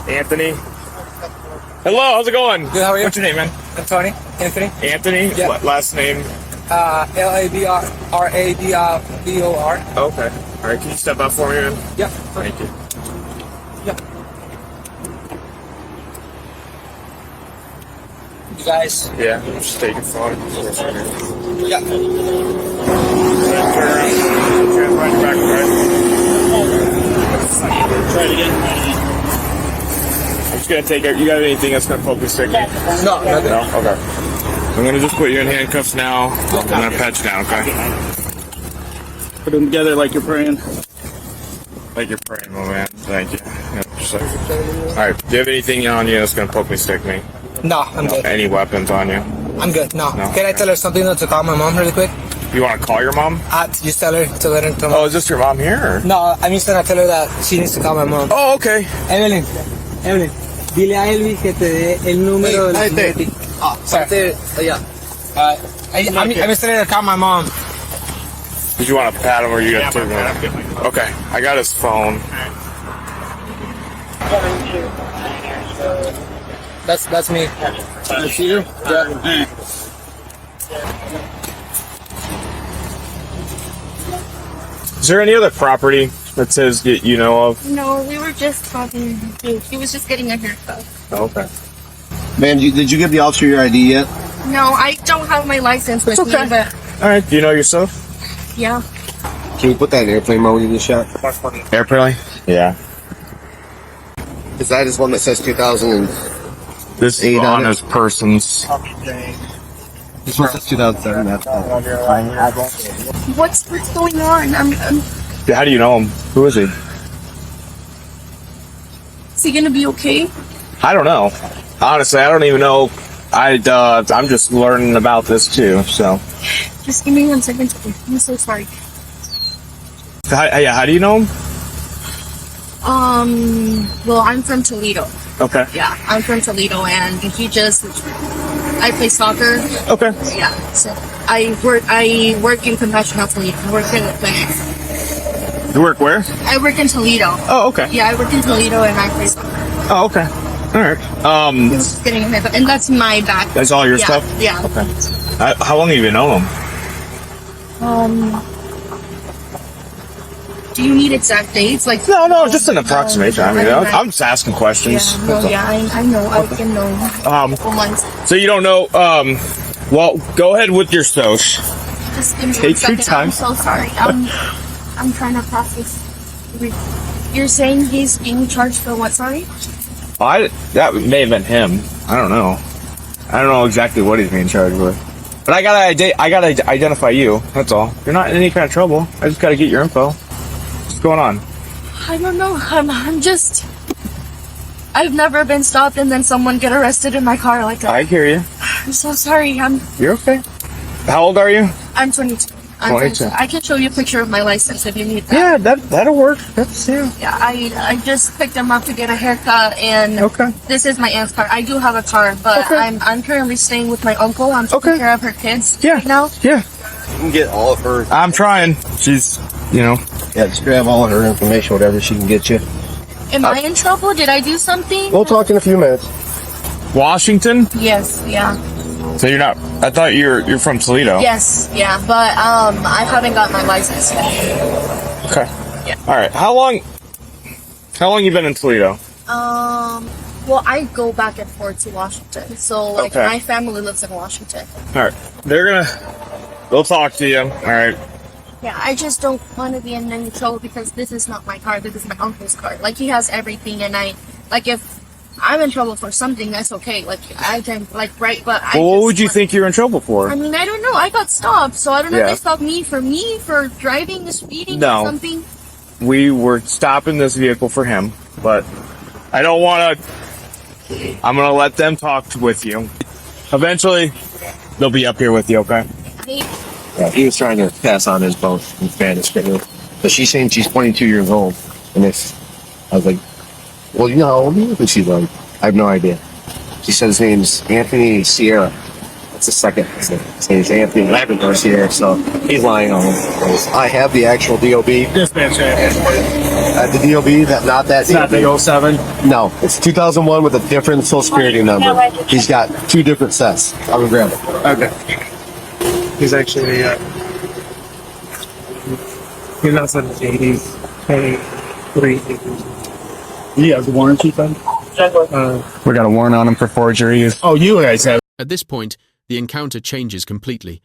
Anthony. Hello, how's it going? Good, how are you? What's your name, man? Tony. Anthony. Anthony? Yeah. What last name? Labrador. Okay. Alright, can you step up for me, man? Yeah. Thank you. Yeah. You guys? Yeah, just take your phone. Yeah. Turn right back, right? Try it again. I'm just gonna take it. You got anything that's gonna focus stick? No, nothing. No? Okay. I'm gonna just put you in handcuffs now. I'm gonna pat you down, okay? Put them together like you're praying. Like you're praying, my man. Thank you. Alright, do you have anything on you that's gonna poke me, stick me? No, I'm good. Any weapons on you? I'm good. No. No. Can I tell her something though, to call my mom really quick? You wanna call your mom? Just tell her to let her to Oh, is this your mom here? Or? No, I mean, I tell her that she needs to call my mom. Oh, okay. Evelyn, dile a Elvis que te dé el número del... Sorry. Yeah. I'm just telling her to call my mom. Did you want to pat him or you got to take him? Okay, I got his phone. That's me. That's you? Yeah. Is there any other property that says that you know of? No, we were just talking. He was just getting a haircut. Okay. Man, did you give the officer your ID yet? No, I don't have my license with me, but All right. Do you know yourself? yeah. Can you put that in airplane mode in the shot? Airplane? Yeah. Is that is one that says 2000 and This is Eight on on it. his persons. this one says 2007? That's What's going on? How do you know him? Who is he? Is he gonna be okay? I don't know. Honestly, I don't even know. I'm just learning about this too. So, Just give me 1 second. I'm so sorry. how do you know him? Well, I'm from Toledo. Okay. Yeah, I'm from Toledo, and I play soccer. Okay. Yeah, so I work in compassion Toledo. I work in the clinic. You work where? I work in Toledo. Oh, okay. Yeah, I work in Toledo, and I play soccer. Oh, okay. All right. Just getting a haircut, and that's my back. That's all your Yeah, stuff? yeah. Okay. How long have you known him? Do you need exact dates? Like No, just an approximation. I mean, I'm just asking questions. Yeah, no, yeah, I know. I can know. Couple months. So you don't know, well, go ahead with your soch. Just give me Take 1 second. your time. I'm so sorry. I'm trying to process. You're saying he's being charged for what? Sorry. That may have been him. I don't know. I don't know exactly what he's being charged with. But I gotta identify you. That's all. You're not in any kind of trouble. I just gotta get your info. What's going on? I don't know. I'm just. I've never been stopped and then someone get arrested in my car like that. I hear you. I'm so sorry. You're okay. How old are you? I'm 22. 22. I can show you a picture of my license if you need that. Yeah, that'll work. That's yeah. Yeah, I just picked him up to get a haircut, and Okay. this is my aunt's car. I do have a car, but Okay. I'm currently staying with my uncle. I'm taking Okay. care of her kids Yeah. right now. Yeah. You can get all of her. I'm trying. She's, Yeah, just grab all of her information, whatever she can get you. Am I in trouble? Did I do something? We'll talk in a few minutes. Washington. Yes, yeah. So you're not. I thought you're from Toledo. Yes, yeah, but I haven't got my license yet. Okay. Yeah. All right. How long you been in Toledo? Well, I go back and forth to Washington, so like Okay. my family lives in Washington. All right. They'll talk to you. All right. Yeah, I just don't want to be in any trouble because this is not my car. This is my uncle's car. Like, he has everything, and if I'm in trouble for something, that's okay. Like, I can, right, but I Well, what just would you want- think you're in trouble for? I mean, I don't know. I got stopped, so I don't know Yeah. if they stopped me for driving, speeding, No. or something. We were stopping this vehicle for him, but I don't want to. I'm gonna let them talk with you. Eventually, they'll be up here with you. Okay. Yeah, he was trying to pass on his boat in Spanish, but she's saying she's 22 years old, and I was like, well, you know how old he is? And she's like, I have no idea. She said his name's Anthony Sierra. It's the second. It's Anthony Labrador's here, so he's lying on him. I have the actual DOB. Dispatch. The DOB, not that It's not the 07. No, it's 2001 with a different social security number. He's got two different sets. I'm gonna grab it. Okay. He's actually, he's not 17, he's 23. He has a warrant, Chief. We got a warrant on him for forgery. Oh, you guys have. At this point, the encounter changes completely.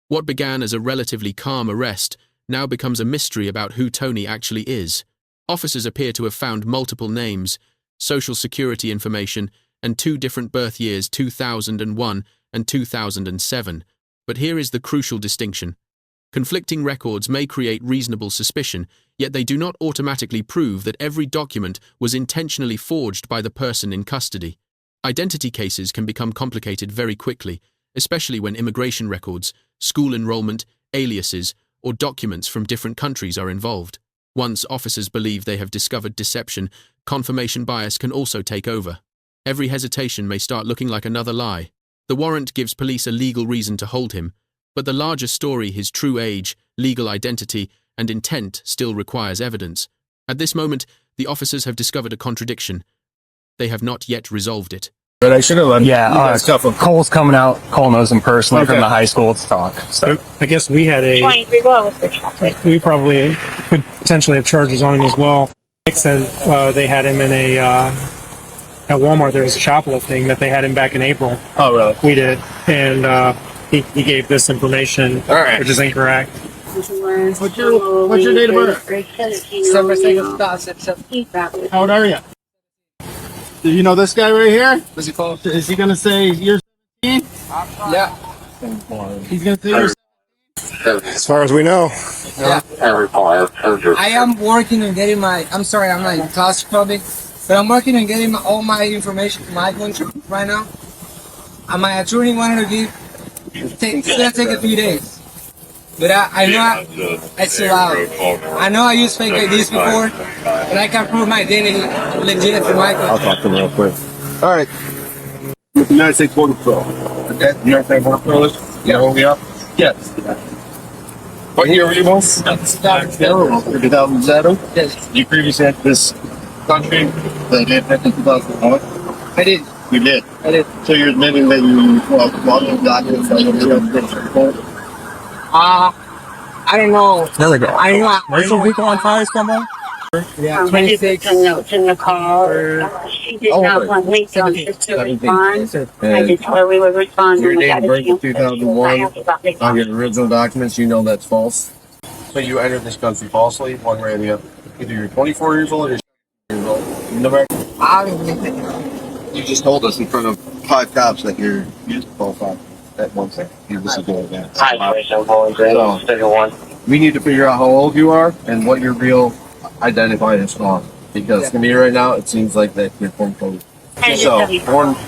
What began as a relatively calm arrest now becomes a mystery about who Tony actually is. Officers appear to have found multiple names, social security information, and 2 different birth years, 2001 and 2007. But here is the crucial distinction. Conflicting records may create reasonable suspicion, yet they do not automatically prove that every document was intentionally forged by the person in custody. Identity cases can become complicated very quickly, especially when immigration records, school enrollment, aliases, or documents from different countries are involved. Once officers believe they have discovered deception, confirmation bias can also take over. Every hesitation may start looking like another lie. The warrant gives police a legal reason to hold him, but the larger story, his true age, legal identity, and intent still requires evidence. At this moment, the officers have discovered a contradiction. They have not yet resolved it. But I should have let Cole's coming out. Cole knows him personally Okay. from the high school to talk. So I guess we had we probably could potentially have charges on him as well. Nick said they had him in a, at Walmart, there was a shoplifting that they had him back in April. Oh, really? We did. And he gave this information, which is incorrect. What's your date of birth? December 2nd, 2007. How old are you? Do you know this guy right here? What's he called? Is he going to say you're 17? Yeah. He's going to say you're As far as we know. Yeah. I am working on getting my, I'm sorry, I'm not claustrophobic, but I'm working on getting all my information from my country right now. And my attorney wanted to give, it's going to take a few days. But I know it's allowed. I know I used fake IDs before, but I can prove my identity legit for my I'll country. talk to him real quick. All right. United States Border Patrol. Okay. United States Border Patrol? Yeah, hold me up. Yes. What year were you born? 2007? Yes, You previously had this country that did back in 2001? I did. You did. I did. So you're admitting that you logged in documents that were real. I don't know. there we go. I know. Commercial vehicle on fire, someone? Yeah, I did 26. put some notes in the car. She did not want me to respond. I just told her we would respond Your when we date got of a birth in chance. 2001 on your original documents, you know that's false. So you entered this country falsely, one way or the other. Either you're 24 years old or you're years old. You never, I don't think you just told us in front of 5 cops that you're qualified at one second. You this is doing that. So, we need to figure out how old you are and what your real identifier is on. Because to me right now, it seems like that you're quote unquote. So,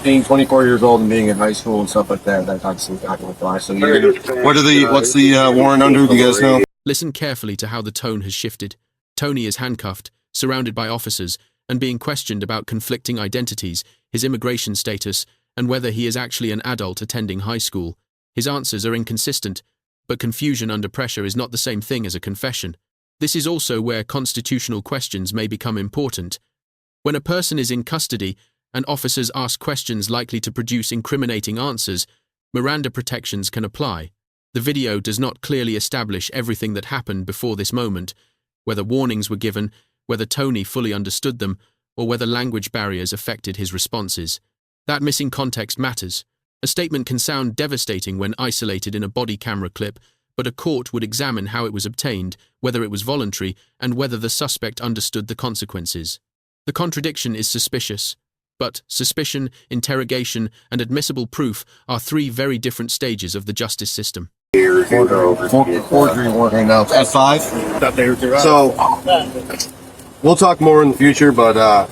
being 24 years old and being in high school and stuff like that, that's obviously not going to fly. So, what's the warrant under? Do you guys know? Listen carefully to how the tone has shifted. Tony is handcuffed, surrounded by officers, and being questioned about conflicting identities, his immigration status, and whether he is actually an adult attending high school. His answers are inconsistent, but confusion under pressure is not the same thing as a confession. This is also where constitutional questions may become important. When a person is in custody and officers ask questions likely to produce incriminating answers, Miranda protections can apply. The video does not clearly establish everything that happened before this moment, whether warnings were given, whether Tony fully understood them, or whether language barriers affected his responses. That missing context matters. A statement can sound devastating when isolated in a body camera clip, but a court would examine how it was obtained, whether it was voluntary, and whether the suspect understood the consequences. The contradiction is suspicious, but suspicion, interrogation, and admissible proof are 3 very different stages of the justice system. Forgery warrant right now. At 5? So, we'll talk more in the future, but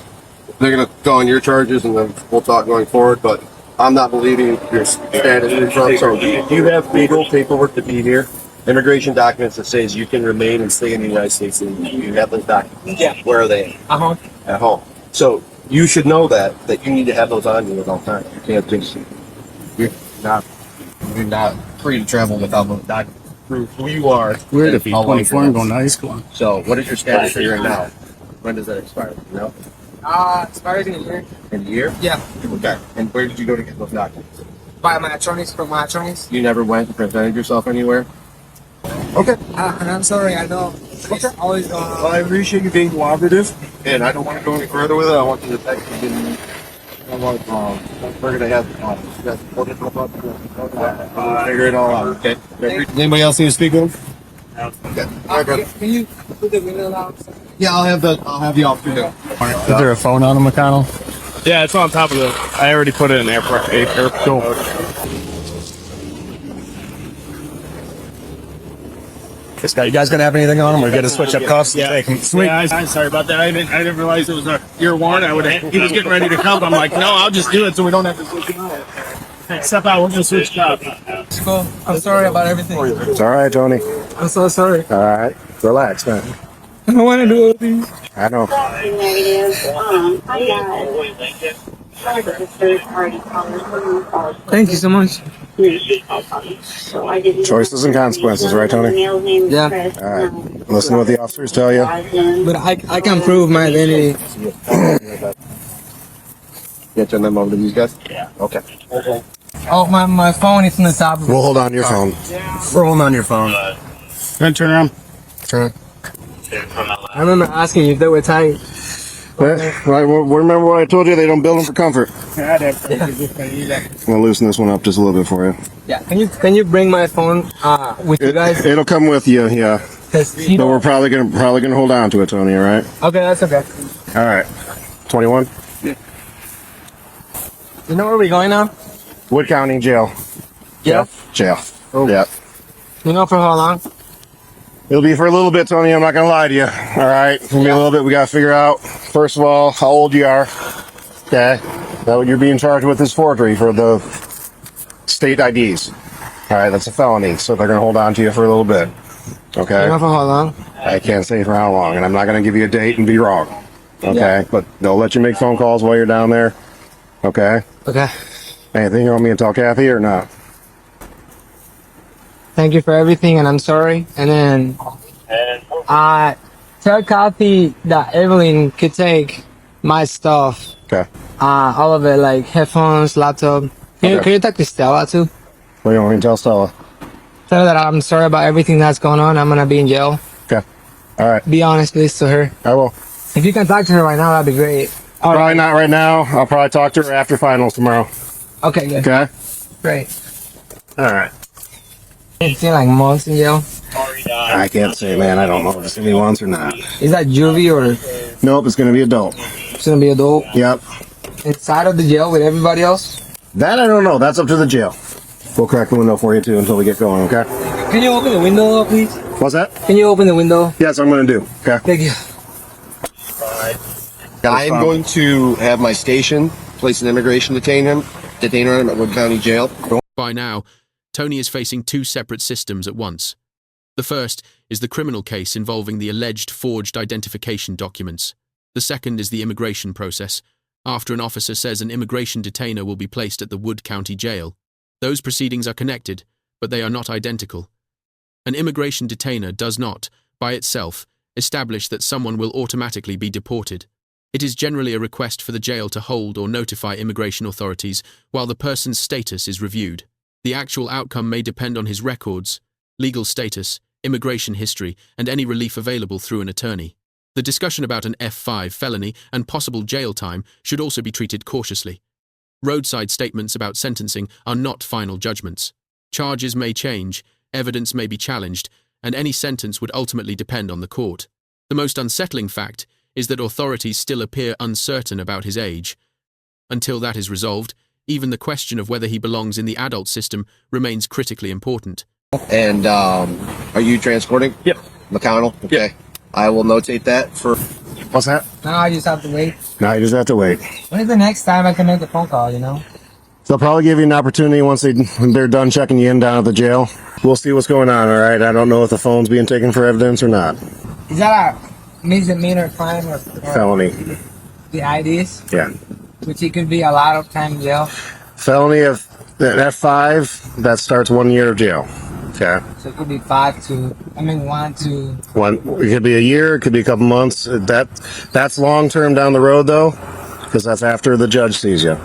they're going to go on your charges and then we'll talk going forward, but I'm not believing your status in front. So, do you have legal paperwork to be here? Immigration documents that says you can remain and stay in the United States, and you have those documents. Yeah. Where are they? At home. So, you should know that you need to have those on you at all times. You can't just, you're not You're not free to travel without the document. Prove who you are. We're and to be how long 24 you're and there. going to high school. So, what is your status here and now? When does that expire? You know? Expires in a year. In a year? Yeah. Okay. And where did you go to get those documents? By my attorneys, from my attorneys. You never went and presented yourself anywhere? Okay. And I'm sorry, I know. It's always going on. Well, I appreciate you being cooperative, and I don't want to go any further with it. I want you to text me. We're gonna have figure it all out. Okay. Anybody else need to speak with him? Okay. All right, brother. Can you put the window down? Yeah, I'll have the officer do. Is there a phone on him, McConnell? Yeah, it's on top of it. I already put it in airport. Cool. You guys gonna have anything on him? We're gonna switch up cuffs. Yeah. Take him. Sweet. Yeah, I'm sorry about that. I didn't realize it was your warrant. He was getting ready to come. I'm like, no, I'll just do it so we don't have to switch him out. Hey, step out. We're gonna switch jobs. Let's go. I'm sorry about everything. It's all right, Tony. I'm so sorry. All right, relax, man. I don't want to do all these. I know. Negative. I got a third party caller. Thank you so much. So I didn't. Choices and consequences, right, Tony? Yeah. All right. Listen to what the officers tell you. But I can prove my identity. Get your number over to these guys? Yeah. Okay. Oh, my phone is on the top of it. We'll hold on to your phone. We're holding on to your phone. Turn around. Turn. I remember asking you if they were tight. Remember what I told you? They don't build them for comfort. Yeah. I'm gonna loosen this one up just a little bit for you. Yeah. Can you bring my phone with you guys? It'll come with you, yeah. 'Cause But we're probably gonna hold on to it, Tony. All right. Okay, that's okay. All right. 21. You know where we're going now? Wood County Jail. Yeah. Jail. Oh. Yeah. You know for how long? It'll be for a little bit, Tony. I'm not gonna lie to you. All right. It'll be a little bit. We gotta figure out first of all how old you are. Okay. Now what you're being charged with is forgery for the state IDs. All right. That's a felony. So they're gonna hold on to you for a little bit. Okay. You know for how long? I can't say for how long, and I'm not gonna give you a date and be wrong. Okay. Yeah. But they'll let you make phone calls while you're down there. Okay. Okay. Anything you want me to tell Kathy or not? Thank you for everything, and I'm sorry. And then, tell Kathy that Evelyn could take my stuff. Okay. All of it, like headphones, laptop. Can you talk to Stella too? What do you want me to tell Stella? Tell her that I'm sorry about everything that's going on. I'm gonna be in jail. Okay. All right. Be honest, please, to her. I will. If you can talk to her right now, that'd be great. All Probably right. not right now. I'll probably talk to her after finals tomorrow. Okay, good. Okay. Great. All right. It's been like months in jail. I can't say, man. I don't know if it's gonna be once or not. Is that juvie or Nope, it's gonna be adult. it's gonna be adult? Yep. Inside of the jail with everybody else? That I don't know. That's up to the jail. We'll crack the window for you too until we get going. Okay. Can you open the window, please? What's that? Can you open the window? Yes, I'm gonna do. Okay. Thank you. I am going to have my station place an immigration detainer on him at Wood County Jail. By now, Tony is facing two separate systems at once. The first is the criminal case involving the alleged forged identification documents. The second is the immigration process, after an officer says an immigration detainer will be placed at the Wood County Jail. Those proceedings are connected, but they are not identical. An immigration detainer does not, by itself, establish that someone will automatically be deported. It is generally a request for the jail to hold or notify immigration authorities while the person's status is reviewed. The actual outcome may depend on his records, legal status, immigration history, and any relief available through an attorney. The discussion about an F5 felony and possible jail time should also be treated cautiously. Roadside statements about sentencing are not final judgments. Charges may change, evidence may be challenged, and any sentence would ultimately depend on the court. The most unsettling fact is that authorities still appear uncertain about his age. Until that is resolved, even the question of whether he belongs in the adult system remains critically important. And are you transporting? Yep. McConnell? Okay. Yep. I will notate that for... What's that? Now I just have to wait. No, you just have to wait. When is the next time I can make the phone call, you know? They'll probably give you an opportunity once they're done checking you in down at the jail. We'll see what's going on, all right? I don't know if the phone's being taken for evidence or not. Is that a misdemeanor crime or Felony. the IDs? Yeah. Which it could be a lot of time in jail. Felony That F5, that starts 1 year of jail. Okay. So it could be 1 to. It could be a year, it could be a couple months. That's long term down the road though, because that's after the judge sees you.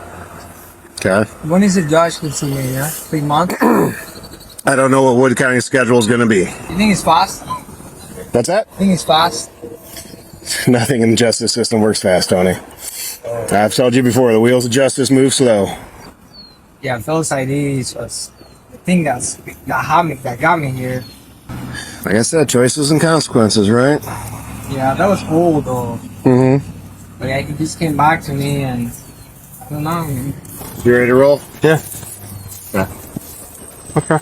Okay. When is the judge going to see me? Yeah, 3 months. I don't know what Wood County schedule is going to be. You think it's fast? What's that? I think it's fast. Nothing in the justice system works fast, Tony. I've told you before, the wheels of justice move slow. Yeah, those IDs was the thing that got me here. Like I said, choices and consequences, right? Yeah, that was cool though. Mm-hmm. But yeah, he just came back to me and I don't know. Man. You ready to roll? Yeah. Okay.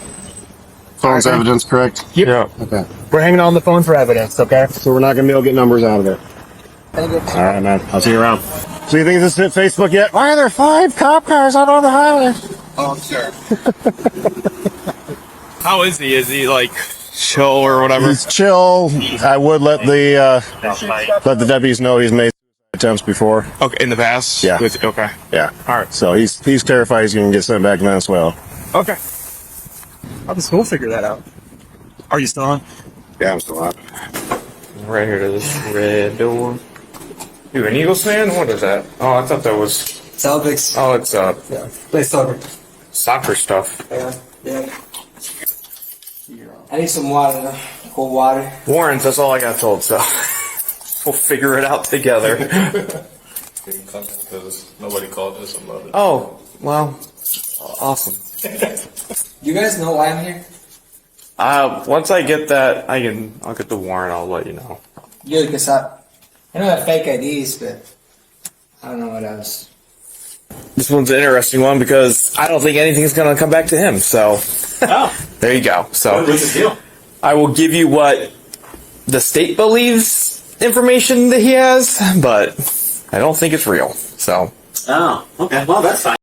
Phone's evidence, correct? Yep. Yeah. Okay. We're hanging on the phone for evidence, okay? So we're not going to be able to get numbers out of it. Thank you. All right, man. I'll see you around. So you think this hit Facebook yet? Why are there 5 cop cars out on the highway? Oh, I'm sure. How is he? Is he like chill or whatever? He's chill. I would let the deputies know he's made attempts before. Okay, in the past? Yeah. Okay. Yeah. All right. So he's terrified he's going to get sent back to Venezuela. Okay. How does school figure that out? Are you still on? Yeah, I'm still on. Right here to this red door. You an Eagles fan? What is that? Oh, I thought that was. Celtics. Oh, it's Yeah, play soccer. soccer stuff. Yeah. I need some water, cold water. Warrants. That's all I got told. So we'll figure it out together. Because nobody called us about it. Oh, well, awesome. You guys know why I'm here? Once I get that, I'll get the warrant. I'll let you know. Good, because I know I have fake IDs, but I don't know what else. This one's an interesting one because I don't think anything's going to come back to him. So there you go. So What's the deal? I will give you what the state believes information that he has, but I don't think it's real. So Oh, okay. Well, that's fine.